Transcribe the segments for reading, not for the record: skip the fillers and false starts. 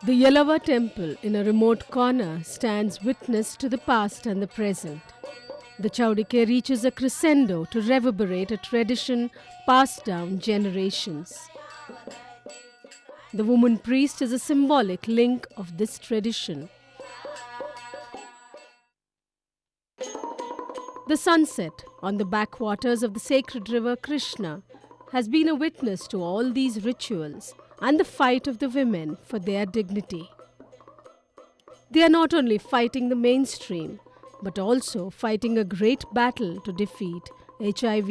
The Yelava temple in a remote corner stands witness to the past and the present. The Chaudike reaches a crescendo to reverberate a tradition passed down generations. The woman priest is a symbolic link of this tradition. The sunset on the backwaters of the sacred river Krishna has been a witness to all these rituals and the fight of the women for their dignity. They are not only fighting the mainstream, but also fighting a great battle to defeat HIV.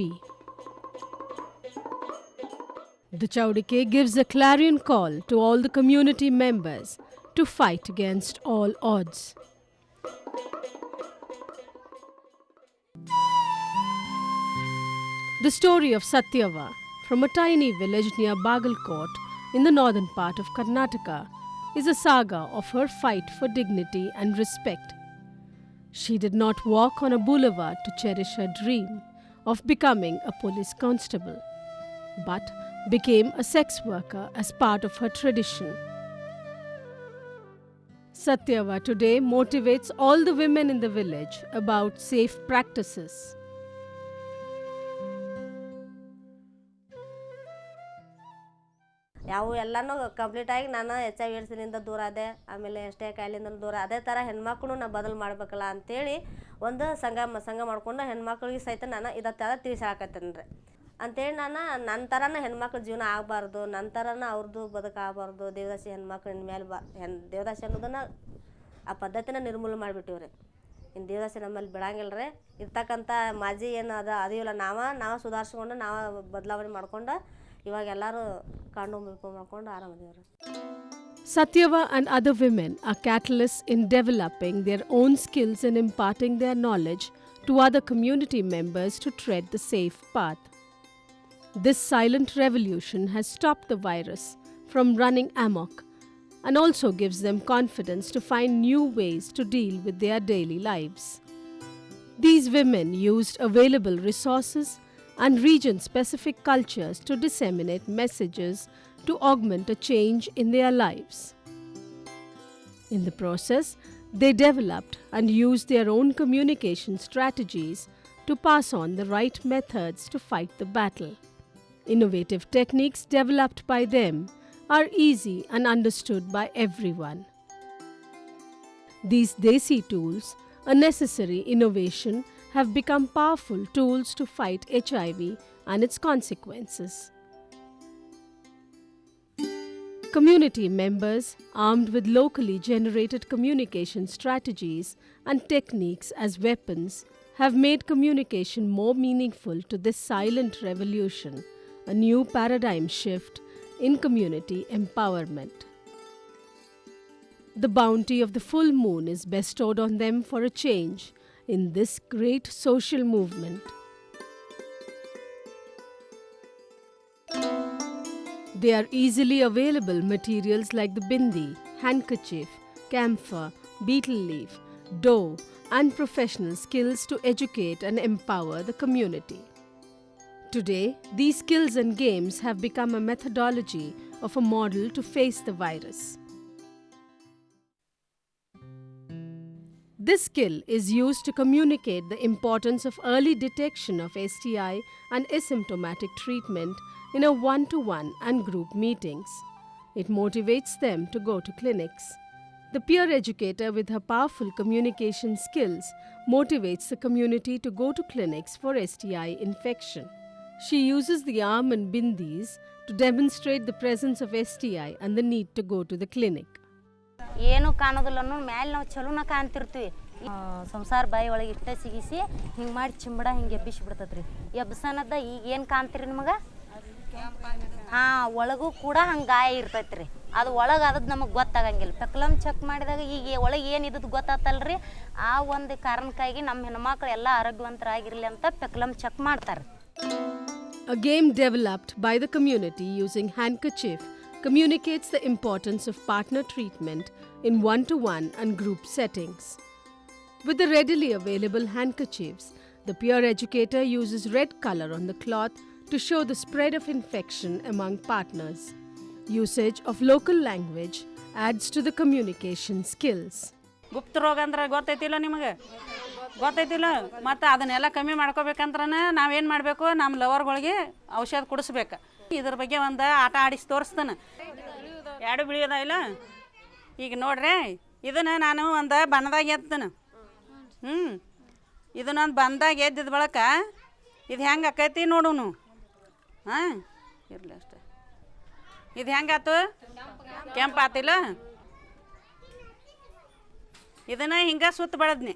The Chaudike gives a clarion call to all the community members to fight against all odds. The story of Satyava, from a tiny village near Bagalkot in the northern part of Karnataka, is a saga of her fight for dignity and respect. She did not walk on a boulevard to cherish her dream of becoming a police constable, but became a sex worker as part of her tradition. Satyava today motivates all the women in the village about safe practices. ಯಾವ ಎಲ್ಲನೂ ಕಂಪ್ಲೀಟಾಗಿ ನಾನು HIV ಏಡ್ಸ್ನಿಂದ ದೂರ ಆದೆ, ಆಮೇಲೆ ಅಷ್ಟೇ ಕಾಯಿಲೆಯಿಂದ ದೂರ. ಅದೇ ಥರ ಹೆಣ್ಮಕ್ಳು ನಾನು ಬದಲು ಮಾಡ್ಬೇಕಲ್ಲ ಅಂಥೇಳಿ ಒಂದು ಸಂಘ ಮಾಡ್ಕೊಂಡು ಹೆಣ್ಮಕ್ಳಿಗೆ ಸಹಿತ ನಾನು ಇದೇ ಥರ ತಿಳಿಸಾಕತ್ತೇನೆ ರೀ. ಅಂಥೇಳಿ ನಾನು ನನ್ನ ಥರನ ಹೆಣ್ಮಕ್ಳ ಜೀವನ ಆಗಬಾರ್ದು, ನನ್ನ ಥರನ ಅವ್ರದ್ದು ಬದುಕಾಗಬಾರ್ದು. ದೇವದಾಸಿ ಹೆಣ್ಮಕ್ಳು ಇನ್ಮೇಲೆ ದೇವದಾಸಿ ಅನ್ನೋದನ್ನು ಆ ಪದ್ಧತಿನ ನಿರ್ಮೂಲನೆ ಮಾಡಿಬಿಟ್ಟಿವಿ ರೀ. ಇನ್ನು ದೇವದಾಸಿ ನಮ್ಮಲ್ಲಿ ಬಿಡಂಗಿಲ್ಲ ರೀ. ಇರ್ತಕ್ಕಂಥ ಮಾಜಿ ಏನು ಅದಿವಲ್ಲ ನಾವು ಸುಧಾರಿಸ್ಕೊಂಡು ನಾವು ಬದಲಾವಣೆ ಮಾಡ್ಕೊಂಡು ಇವಾಗ ಎಲ್ಲರೂ ಕಾಂಡು ಮಾಡ್ಕೊಂಡು ಆರಾಮದೇವ್ರಿ. Satyava and other women are catalysts in developing their own skills and imparting their knowledge to other community members to tread the safe path. This silent revolution has stopped the virus from running amok and also gives them confidence to find new ways to deal with their daily lives. These women used available resources and region-specific cultures to disseminate messages to augment a change in their lives. In the process, they developed and used their own communication strategies to pass on the right methods to fight the battle. Innovative techniques developed by them are easy and understood by everyone. These Desi tools, a necessary innovation, have become powerful tools to fight HIV and its consequences. Community members, armed with locally generated communication strategies and techniques as weapons, have made communication more meaningful to this silent revolution, a new paradigm shift in community empowerment. The bounty of the full moon is bestowed on them for a change in this great social movement. They are easily available materials like the bindi, handkerchief, camphor, betel leaf, dough, and professional skills to educate and empower the community. Today, these skills and games have become a methodology of a model to face the virus. This skill is used to communicate the importance of early detection of STI and asymptomatic treatment in a one-to-one and group meetings. It motivates them to go to clinics. The peer educator with her powerful communication skills motivates the community to go to clinics for STI infection. She uses the arm and bindis to demonstrate the presence of STI and the need to go to the clinic. ಏನು ಕಾಣೋದಿಲ್ಲ ಅನ್ನೋ ಮ್ಯಾಲೆ ನಾವು ಚಲೋನ ಕಾಣ್ತಿರ್ತೀವಿ. ಸಂಸಾರ ಬಾಯಿ ಒಳಗೆ ಇಟ್ಟೆ ಸಿಗಿಸಿ ಹಿಂಗೆ ಮಾಡಿ ಚಿಂಬಡ ಹಿಂಗೆ ಎಬ್ಬಿಸಿ ಬಿಡ್ತದ್ರಿ. ಎಬ್ಸನದ ಈಗ ಏನು ಕಾಣ್ತೀರಿ ನಿಮಗೆ? ಹಾಂ ಒಳಗೂ ಕೂಡ ಹಂಗೆ ಗಾಯ ಇರ್ತೈತೆ ರೀ. ಅದು ಒಳಗೆ ಅದಕ್ಕೆ ನಮಗೆ ಗೊತ್ತಾಗಂಗಿಲ್ಲ. ಪೆಕ್ಲಮ್ ಚೆಕ್ ಮಾಡಿದಾಗ ಈಗ ಒಳಗೆ ಏನು ಇದ್ದದ್ದು ಗೊತ್ತಾತಲ್ರಿ. ಆ ಒಂದು ಕಾರಣಕ್ಕಾಗಿ ನಮ್ಮ ಹೆಣ್ಮಕ್ಳು ಎಲ್ಲ ಆರೋಗ್ಯವಂತರಾಗಿರಲಿ ಅಂತ ಪೆಕ್ಲಮ್ ಚೆಕ್ ಮಾಡ್ತಾರೆ. A game developed by the community using handkerchief communicates the importance of partner treatment in one-to-one and group settings. With the readily available handkerchiefs, the peer educator uses red color on the cloth to show the spread of infection among partners. Usage of local language adds to the communication skills. ಗುಪ್ತ ರೋಗ ಅಂದ್ರೆ ಗೊತ್ತೈತಿಲ್ಲ ನಿಮಗೆ? ಗೊತ್ತೈತಿಲ್ಲ. ಮತ್ತು ಅದನ್ನೆಲ್ಲ ಕಮ್ಮಿ ಮಾಡ್ಕೋಬೇಕಂದ್ರೆ ನಾವೇನು ಮಾಡಬೇಕು, ನಮ್ಮ ಲವರ್ಗಳಿಗೆ ಔಷಧ ಕುಡಿಸ್ಬೇಕು. ಇದ್ರ ಬಗ್ಗೆ ಒಂದು ಆಟ ಆಡಿಸಿ ತೋರಿಸ್ತಾನೆ. ಎರಡು ಬಿಳಿಯೋದ ಇಲ್ಲ. ಈಗ ನೋಡ್ರಿ, ಇದನ್ನು ನಾನು ಒಂದು ಬಣ್ಣದಾಗ ಎತ್ತಾನೆ. ಇದನ್ನೊಂದು ಬಂದಾಗ ಎದ್ದಿದ ಬಳಕ ಇದು ಹೆಂಗೆ ಆಕೈತಿ ನೋಡೋನು. ಹಾಂ, ಇರಲಿ ಅಷ್ಟೆ. ಇದು ಹೆಂಗಾತು? ಕೆಂಪು ಆತಿಲ್ಲ. ಇದನ್ನು ಹಿಂಗೆ ಸುತ್ತ ಬಡದ್ನಿ,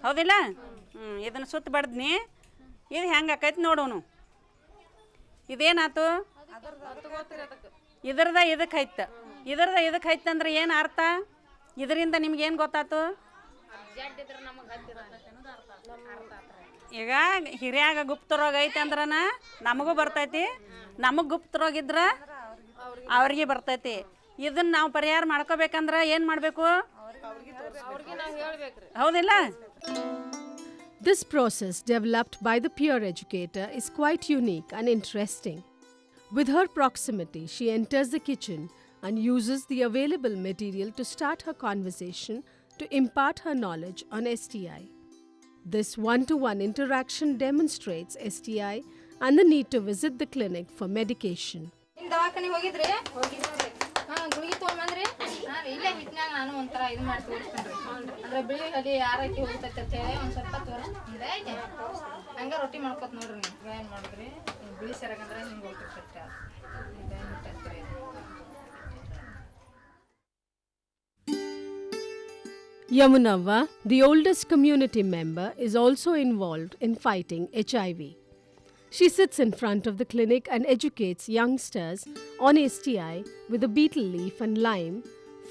ಹೌದಿಲ್ಲ? ಇದನ್ನು ಸುತ್ತ ಬಡದ್ನಿ. ಇದು ಹೆಂಗೆ ಆಕೈತಿ ನೋಡೋನು. ಇದೇನಾಯ್ತು? ಇದ್ರದ ಇದಕ್ಕೆ ಐತೆ. ಇದಕ್ಕೆ ಐತಂದ್ರೆ ಏನು ಅರ್ಥ? ಇದರಿಂದ ನಿಮ್ಗೇನು ಗೊತ್ತಾಯ್ತು? ಈಗ ಹಿರಿಯಾಗ ಗುಪ್ತ ರೋಗ ಐತೆ ಅಂದ್ರೆ ನಮಗೂ ಬರ್ತೈತಿ. ನಮಗೆ ಗುಪ್ತ ರೋಗ ಇದ್ರೆ ಅವ್ರಿಗೆ ಬರ್ತೈತಿ. ಇದನ್ನು ನಾವು ಪರಿಹಾರ ಮಾಡ್ಕೋಬೇಕಂದ್ರೆ ಏನು ಮಾಡಬೇಕು? ಹೌದಿಲ್ಲ? This process developed by the peer educator is quite unique and interesting. With her proximity, she enters the kitchen and uses the available material to start her conversation to impart her knowledge on STI. This one-to-one interaction demonstrates STI and the need to visit the clinic for medication. ದವಾಖಾನೆಗೆ ಹೋಗಿದ್ರಿ? ಗುಳಿಗೆ ತೊಗೊಂಬಂದ್ರಿ? ಇಲ್ಲೇ ಹಿಟ್ನಾಗ ನಾನು ಒಂಥರ ಇದು ಮಾಡಿ ತೋರಿಸ್ತೇನೆ. ಅಂದ್ರೆ ಬಿಳಿ ಅಲ್ಲಿ ಯಾವ ರೀತಿ ಹೋಗ್ತೈತೆ ಅಂತ ಹೇಳಿ ಒಂದು ಸ್ವಲ್ಪ ತೋರಿಸ್ತಿದ್ದೆ. ಹಂಗೆ ರೊಟ್ಟಿ ಮಾಡ್ಕೊತ ನೋಡ್ರಿ. ನೀವು ಏನು ಮಾಡಿದ್ರಿ? ಬಿಳಿ ಸೆರಗಂದ್ರೆ ಹಿಂಗೆ ಹೋಗ್ತಿರ್ತೈತೆ. Yamunava, the oldest community member, is also involved in fighting HIV. She sits in front of the clinic and educates youngsters on STI with a betel leaf and lime,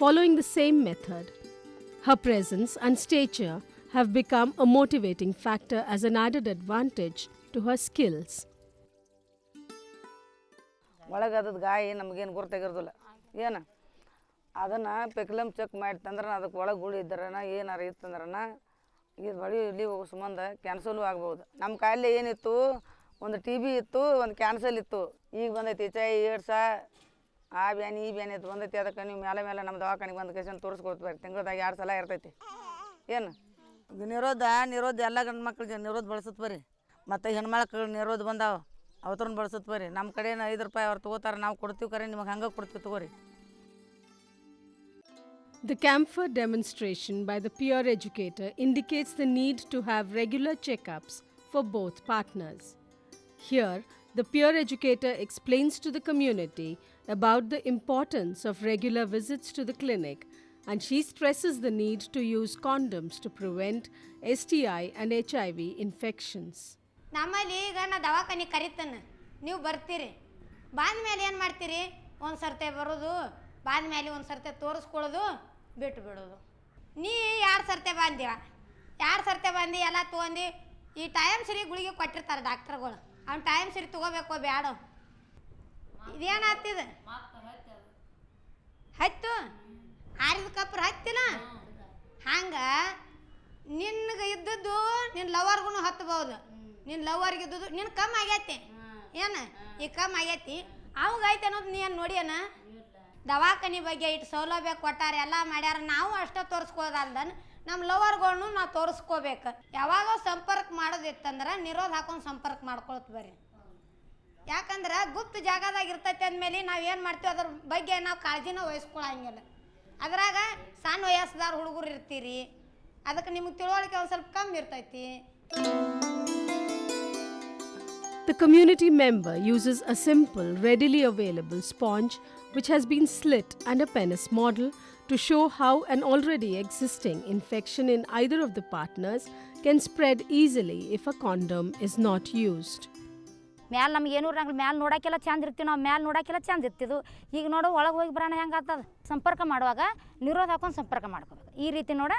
following the same method. Her presence and stature have become a motivating factor as an added advantage to her skills. ಒಳಗದ ಗಾಯ ನಮಗೇನು ಗುರ್ತಾಗಿರೋದಿಲ್ಲ. ಏನು ಅದನ್ನು ಪೆಕ್ಲಮ್ check ಮಾಡಿತಂದ್ರೆ ಅದಕ್ಕೆ ಒಳಗೆ ಗುಳಿ ಇದ್ರನ ಏನಾರು ಇತ್ತಂದ್ರನ ಇದು ಬಳಿ ಇಲ್ಲಿ ಹೋಗೋ ಸಂಬಂಧ ಕ್ಯಾನ್ಸಲು ಆಗ್ಬೋದು. ನಮ್ಮ ಕಾಯಿಲೆ ಏನಿತ್ತು, ಒಂದು TB ಇತ್ತು, ಒಂದು ಕ್ಯಾನ್ಸಲ್ ಇತ್ತು. ಈಗ ಬಂದೈತಿ HIV, ಏಡ್ಸ, ಆ ಬ್ಯಾನಿ ಈ ಬ್ಯಾನಿ ಇತ್ತು ಬಂದೈತಿ. ಅದಕ್ಕೆ ನೀವು ಮೇಲೆ ನಮ್ಮ ದವಾಖಾನೆಗೆ ಬಂದು ಕೇಸನ್ ತೋರಿಸ್ಕೊತ ಬರ್ರಿ. ತಿಂಗಳದಾಗ 2 ಸಲ ಇರ್ತೈತಿ. ಏನು ನಿರೋಧ ಎಲ್ಲ ಗಂಡು ಮಕ್ಳಿಗೆ ನಿರೋಧ ಬಳಸುತ್ತೆ ಬರ್ರಿ. ಮತ್ತು ಹೆಣ್ಮಕ್ಳು ನಿರೋಧ ಬಂದಾವ, ಅವತ್ರನ್ನ ಬಳಸುತ್ತೆ ಬರ್ರಿ. ನಮ್ಮ ಕಡೆನ 5 ರೂಪಾಯಿ ಅವ್ರು ತೊಗೋತಾರೆ, ನಾವು ಕೊಡ್ತೀವಿ. ಕರೆ ನಿಮಗೆ ಹಂಗೆ ಕೊಡ್ತೀವಿ, ತಗೋರಿ. The camphor demonstration by the peer educator indicates the need to have regular checkups for both partners. Here, the peer educator explains to the community about the importance of regular visits to the clinic, and she stresses the need to use condoms to prevent STI and HIV infections. ನಮ್ಮಲ್ಲಿ ಈಗ ನಾ ದವಾಖಾನೆ ಕರಿತಾನೆ, ನೀವು ಬರ್ತೀರಿ. ಬಾದ್ಮೇಲೆ ಏನು ಮಾಡ್ತೀರಿ? ಒಂದು ಸರ್ತೆ ಬರೋದು, ಬಾದ್ಮೇಲೆ ಒಂದು ಸರ್ತೆ ತೋರಿಸ್ಕೊಳ್ಳೋದು, ಬಿಟ್ಟು ಬಿಡೋದು. ನೀ 2 ಸರ್ತೆ ಬಂದಿವ, 2 ಸರ್ತೆ ಬಂದು ಎಲ್ಲ ತೊಗೊಂಡು ಈ ಟೈಮ್ ಸರಿ ಗುಳಿಗೆ ಕೊಟ್ಟಿರ್ತಾರೆ ಡಾಕ್ಟರ್ಗಳು. ಅವ್ನು ಟೈಮ್ ಸರಿ ತೊಗೋಬೇಕು ಬೇಡ. ಇದೇನಾಗ್ತಿದೆ? ಹತ್ತು ಆರಿದ ಕಪ್ರ ಹತ್ತಿಲ್ಲ. ಹಂಗೆ ನಿನ್ಗೆ ಇದ್ದದ್ದು ನಿನ್ನ ಲವರ್ಗೂ ಹತ್ಬೋದು. ನಿನ್ನ ಲವರ್ಗೆ ಇದ್ದದ್ದು ನಿನ್ನ ಕಮ್ಮಿ ಆಗೈತಿ. ಏನು ಈಗ ಕಮ್ಮಿ ಆಗೈತಿ, ಅವಾಗ ಐತೆ ಅನ್ನೋದು ನೀನು ನೋಡ್ಯಾನ? ದವಾಖಾನೆ ಬಗ್ಗೆ ಇಟ್ಟು ಸೌಲಭ್ಯ ಕೊಟ್ಟಾರೆ, ಎಲ್ಲ ಮಾಡ್ಯಾರ. ನಾವು ಅಷ್ಟೇ ತೋರಿಸ್ಕೋದಲ್ದನ್ ನಮ್ಮ ಲವರ್ಗಳ್ನು ನಾವು ತೋರಿಸ್ಕೋಬೇಕು. ಯಾವಾಗ ಸಂಪರ್ಕ ಮಾಡೋದಿತ್ತಂದ್ರೆ ನಿರೋಧ ಹಾಕೊಂಡು ಸಂಪರ್ಕ ಮಾಡ್ಕೊಳ್ತ ಬರ್ರಿ. ಯಾಕಂದ್ರೆ ಗುಪ್ತ ಜಾಗದಾಗ ಇರ್ತೈತೆ ಅಂದಮೇಲೆ ನಾವು ಏನು ಮಾಡ್ತೀವಿ ಅದ್ರ ಬಗ್ಗೆ ನಾವು ಕಾಳಜಿನ ವಹಿಸ್ಕೊಳಂಗಿಲ್ಲ. ಅದ್ರಾಗ ಸಣ್ಣ ವಯಸ್ಸದಾರ ಹುಡುಗರು ಇರ್ತೀರಿ, ಅದಕ್ಕೆ ನಿಮಗೆ ತಿಳುವಳಿಕೆ ಒಂದು ಸ್ವಲ್ಪ ಕಮ್ಮಿ ಇರ್ತೈತಿ. The community member uses a simple, readily available sponge which has been slit and a penis model to show how an already existing infection in either of the partners can spread easily if a condom is not used. ಮ್ಯಾಲೆ ನಮ್ಗೆ ಏನೂ ಇರಂಗಿಲ್ಲ, ಮ್ಯಾಲೆ ನೋಡೋಕ್ಕೆಲ್ಲ ಚಂದ ಇರ್ತೀವಿ ನಾವು, ಮ್ಯಾಲೆ ನೋಡೋಕ್ಕೆಲ್ಲ ಚಂದ ಇರ್ತಿದ್ವು. ಈಗ ನೋಡು ಒಳಗೆ ಹೋಗಿ ಬರೋಣ ಹೆಂಗೆ ಆಗ್ತದೆ. ಸಂಪರ್ಕ ಮಾಡುವಾಗ ನಿರೋಧ ಹಾಕೊಂಡು ಸಂಪರ್ಕ ಮಾಡ್ಕೋಬೇಕು. ಈ ರೀತಿ ನೋಡ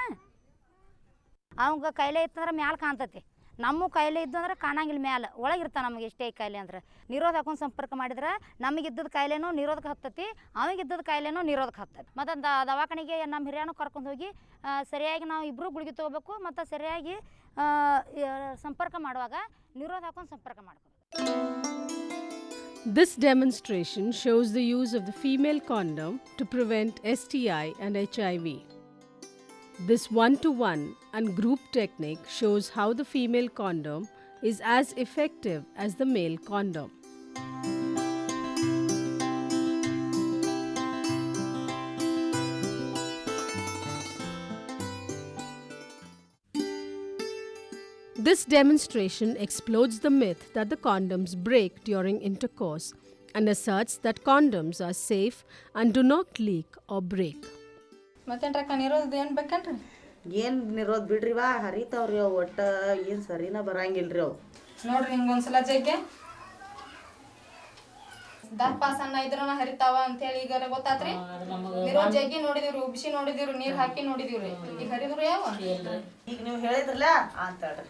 ಅವಂಗೆ ಕಾಯಿಲೆ ಇತ್ತಂದ್ರೆ ಮ್ಯಾಲೆ ಕಾಣ್ತತಿ, ನಮ್ಮ ಕಾಯಿಲೆ ಇದ್ದು ಅಂದ್ರೆ ಕಾಣಂಗಿಲ್ಲ, ಮ್ಯಾಲೆ ಒಳಗಿರ್ತಾನೆ ನಮಗೆ ಎಷ್ಟೇ ಕಾಯಿಲೆ ಅಂದ್ರೆ. ನಿರೋಧ ಹಾಕೊಂಡು ಸಂಪರ್ಕ ಮಾಡಿದ್ರೆ ನಮಗಿದ್ದದ ಕಾಯಿಲೆನೂ ನಿರೋಧಕ್ಕೆ ಹತ್ತತಿ, ಅವಾಗಿದ್ದದ ಕಾಯಿಲೆನೂ ನಿರೋಧಕ್ಕೆ ಹತ್ತತಿ. ಮತ್ತು ದವಾಖಾನೆಗೆ ನಮ್ಮ ಹಿರಿಯನೂ ಕರ್ಕೊಂಡು ಹೋಗಿ ಸರಿಯಾಗಿ ನಾವು ಇಬ್ಬರು ಗುಳಿಗೆ ತೊಗೋಬೇಕು ಮತ್ತು ಸರಿಯಾಗಿ ಸಂಪರ್ಕ ಮಾಡುವಾಗ ನಿರೋಧ ಹಾಕೊಂಡು ಸಂಪರ್ಕ ಮಾಡ್ಕೋಬೇಕು. This demonstration shows the use of the female condom to prevent STI and HIV. This one-to-one and group technique shows how the female condom is as effective as the male condom. This demonstration explodes the myth that the condoms break during intercourse and asserts that condoms are safe and do not leak or break. ಮತ್ತೇನ್ರಕ್ಕ ನಿರೋಧ ಏನು ಬೇಕೇನ್ರಿ? ಏನು ನಿರೋಧ ಬಿಡ್ರಿ ವಾ, ಹರಿತಾವ್ರಿ ಅವು, ಒಟ್ಟು ಏನು ಸರಿನ ಬರಂಗಿಲ್ರಿ ಅವು. ನೋಡ್ರಿ ಹಿಂಗೊಂದ್ಸಲ ಜಗ್ಗೆ ದಪ್ಪ ಸಣ್ಣ ಇದ್ರನ ಹರಿತಾವ ಅಂತೇಳಿ ಈಗ ಗೊತ್ತಾತ್ರಿ. ನಿರೋಧ ಜಗ್ಗಿ ನೋಡಿದಿವ್ರಿ, ಉಬ್ಸಿ ನೋಡಿದಿವ್ರಿ, ನೀರ್ ಹಾಕಿ ನೋಡಿದಿವ್ರಿ, ಈಗ ಹರಿದ್ರು ಯಾವ ಈಗ ನೀವು ಹೇಳಿದ್ರಲ್ಲ ಅಂತ ಹೇಳ್ರಿ.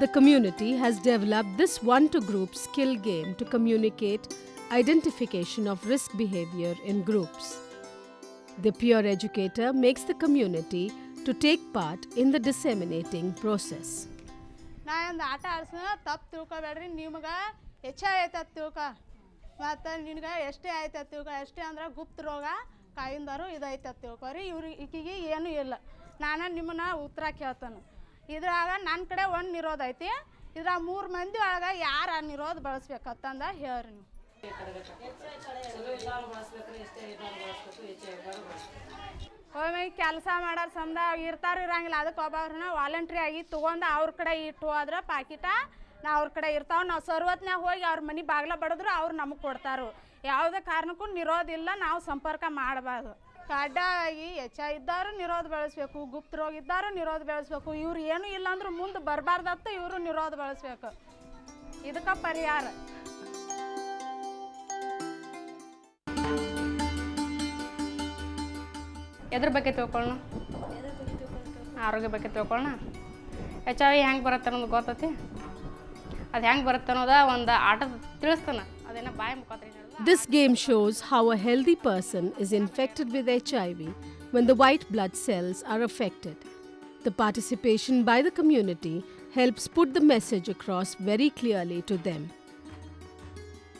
The community has developed this one-to-group skill game to communicate identification of risk behavior in groups. The peer educator makes the community to take part in the disseminating process. ನಾ ಒಂದು ಆಟ ಆಡ್ಸೋ ತಪ್ಪು ತಿಳ್ಕೊಬೇಡ್ರಿ, ನಿಮ್ಗೆ ಹೆಚ್ಚೆ ಆಯ್ತದ ತಿಳ್ಕೊ, ಮತ್ತು ನಿನ್ಗೆ ಎಷ್ಟೇ ಆಯ್ತದ ತಿಳ್ಕೊ. ಎಷ್ಟೇ ಅಂದ್ರೆ ಗುಪ್ತ ರೋಗ ಕಾಯಿಂದರು ಇದೈತದ ತಿಳ್ಕೊರಿ. ಈಕಿಗೆ ಏನೂ ಇಲ್ಲ. ನಾನು ನಿಮ್ಮನ್ನ ಉತ್ತರ ಕೇಳ್ತಾನೆ. ಇದ್ರಾಗ ನನ್ನ ಕಡೆ ಒಂದು ನಿರೋಧ ಐತಿ, ಇದ್ರಾಗ 3 ಮಂದಿ ಒಳಗೆ ಯಾರು ಆ ನಿರೋಧ ಬಳಸ್ಬೇಕಂತಂದ ಹೇಳ್ರಿ ನೀವು. ಒಮ್ಮೆ ಕೆಲಸ ಮಾಡೋರು ಸಮದ ಇರಂಗಿಲ್ಲ, ಅದಕ್ಕೆ ಒಬ್ಬರನ್ನ ವಾಲಂಟ್ರಿ ಆಗಿ ತೊಗೊಂಡು ಅವ್ರ ಕಡೆ ಇಟ್ಟು ಹೋದ್ರೆ ಪಾಕಿಟ ನಾ ಅವ್ರ ಕಡೆ ಇರ್ತಾವೆ. ನಾವು ಸರ್ವತ್ನಾಗ ಹೋಗಿ ಅವ್ರ ಮನೆ ಬಾಗಿಲ ಬಡಿದ್ರು ಅವ್ರು ನಮಗೆ ಕೊಡ್ತಾರೋ. ಯಾವುದೇ ಕಾರಣಕ್ಕೂ ನಿರೋಧ ಇಲ್ಲ, ನಾವು ಸಂಪರ್ಕ ಮಾಡಬಾರ್ದು. ಕಡ್ಡಾಯಾಗಿ ಇದ್ದವರು ನಿರೋಧ ಬೆಳೆಸ್ಬೇಕು, ಗುಪ್ತ ರೋಗ ಇದ್ದವರು ನಿರೋಧ ಬೆಳೆಸ್ಬೇಕು. ಇವ್ರು ಏನೂ ಇಲ್ಲ ಅಂದ್ರೆ ಮುಂದೆ ಬರಬಾರ್ದತ್ತ ಇವರು ನಿರೋಧ ಬೆಳೆಸ್ಬೇಕು. ಇದಕ್ಕೆ ಪರಿಹಾರ. ಎದ್ರ ಬಗ್ಗೆ ತಿಳ್ಕೊಳ್ಳೋಣ? ಆರೋಗ್ಯ ಬಗ್ಗೆ ತಿಳ್ಕೊಳ್ಳೋಣ. HIV ಹೆಂಗೆ ಬರುತ್ತೆ ಅನ್ನೋದು ಗೊತ್ತೈತಿ. ಅದು ಹೆಂಗೆ ಬರುತ್ತೆ ಅನ್ನೋದ ಒಂದು ಆಟದ ತಿಳಿಸ್ತಾನೆ, ಅದೇನ ಬಾಯಿ ಮುಖಾಂತರ. This game shows how a healthy person is infected with HIV when the white blood cells are affected. The participation by the community helps put the message across very clearly to them.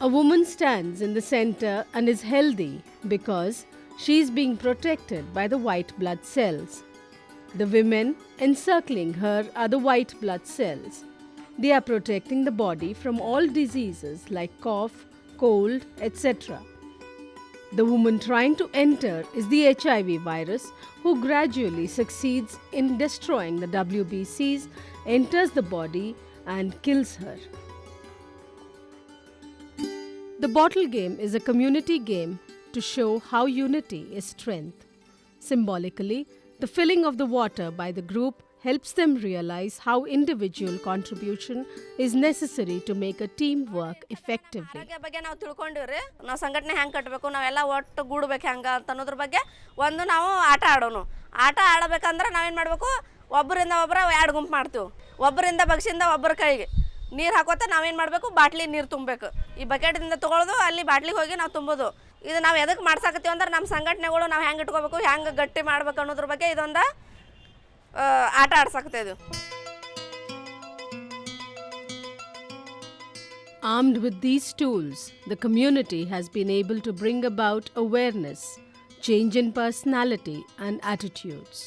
A woman stands in the center and is healthy because she is being protected by the white blood cells. The women encircling her are the white blood cells. They are protecting the body from all diseases like cough, cold, etc. The woman trying to enter is the HIV virus, who gradually succeeds in destroying the WBCs, enters the body and kills her. The bottle game is a community game to show how unity is strength. Symbolically, the filling of the water by the group helps them realize how individual contribution is necessary to make a team work effectively. ಆರೋಗ್ಯ ಬಗ್ಗೆ ನಾವು ತಿಳ್ಕೊಂಡಿವ್ರಿ, ನಾವು ಸಂಘಟನೆ ಹೆಂಗೆ ಕಟ್ಟಬೇಕು, ನಾವೆಲ್ಲ ಒಟ್ಟು ಗೂಡ್ಬೇಕು ಹೆಂಗೆ ಅಂತ ಅನ್ನೋದ್ರ ಬಗ್ಗೆ ಒಂದು ನಾವು ಆಟ ಆಡೋನು. ಆಟ ಆಡಬೇಕಂದ್ರೆ ನಾವೇನು ಮಾಡಬೇಕು, ಒಬ್ಬರಿಂದ ಒಬ್ಬರ 2 ಗುಂಪು ಮಾಡ್ತೀವಿ. ಒಬ್ಬರಿಂದ ಬಗ್ಸಿಂದ ಒಬ್ಬರ ಕೈಗೆ ನೀರು ಹಾಕೋತ ನಾವೇನು ಮಾಡಬೇಕು, ಬಾಟ್ಲಿ ನೀರು ತುಂಬಬೇಕು. ಈ ಬಕೆಟಿಂದ ತೊಗೊಳೋದು, ಅಲ್ಲಿ ಬಾಟ್ಲಿಗೆ ಹೋಗಿ ನಾವು ತುಂಬೋದು. ಇದು ನಾವು ಎದಕ್ಕೆ ಮಾಡ್ಸಾಕತ್ತೀವಿ ಅಂದ್ರೆ ನಮ್ಮ ಸಂಘಟನೆಗಳು ನಾವು ಹೆಂಗೆ ಇಟ್ಕೋಬೇಕು, ಹೆಂಗೆ ಗಟ್ಟಿ ಮಾಡ್ಬೇಕು ಅನ್ನೋದ್ರ ಬಗ್ಗೆ ಇದೊಂದು ಆಟ ಆಡ್ಸಾಕತ್ತಾ ಇದು. Armed with these tools, the community has been able to bring about awareness, change in personality and attitudes.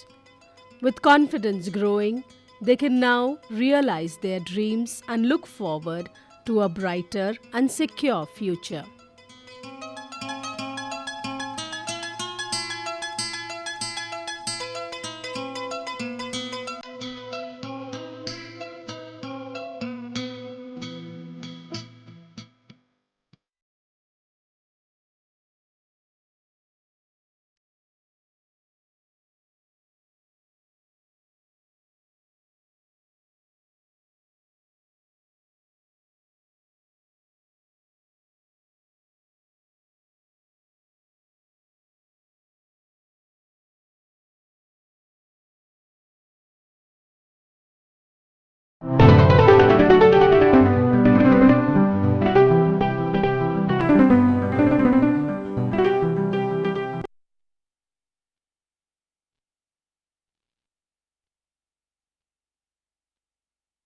With confidence growing, they can now realize their dreams and look forward to a brighter and secure future.